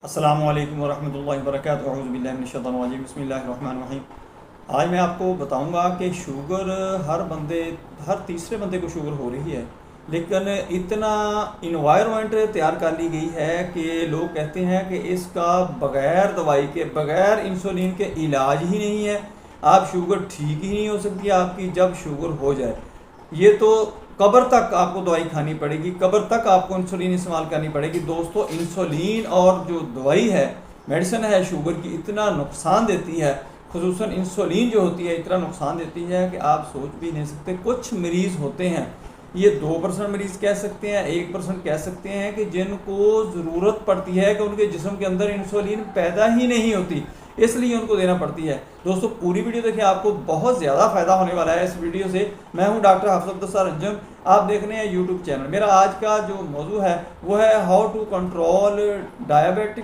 अस्सलामु अलैकुम वरहमतुल्लाहि वबरकातुहू अऊज़ु बिल्लाहि मिनश शैतानिर रजीम बिस्मिल्लाहिर्रहमानिर्रहीम। आज मैं आपको बताऊंगा कि शुगर हर तीसरे बंदे को शुगर हो रही है, लेकिन इतना इन्वायरमेंट तैयार कर ली गई है कि लोग कहते हैं कि इसका बग़ैर दवाई के, बग़ैर इंसुलिन के इलाज ही नहीं है। आप शुगर ठीक ही नहीं हो सकती आपकी जब शुगर हो जाए। ये तो कब्र तक आपको दवाई खानी पड़ेगी, कब्र तक आपको इंसुलिन इस्तेमाल करनी पड़ेगी। दोस्तों, इंसुलिन और जो दवाई है, मेडिसिन है शुगर की, इतना नुकसान देती है, खुसूसन इंसुलिन जो होती है इतना नुकसान देती है कि आप सोच भी नहीं सकते। कुछ मरीज़ होते हैं, ये 2% मरीज़ कह सकते हैं, 1% कह सकते हैं, कि जिनको ज़रूरत पड़ती है कि उनके जिस्म के अंदर इंसुलिन पैदा ही नहीं होती, इसलिए उनको देना पड़ती है। दोस्तों, पूरी वीडियो देखिए, आपको बहुत ज़्यादा फ़ायदा होने वाला है इस वीडियो से। मैं हूं डॉक्टर हफसत रंजन, आप देख रहे हैं यूट्यूब चैनल। मेरा आज का जो मौजू है वो है हाउ टू कंट्रोल डायबिटिक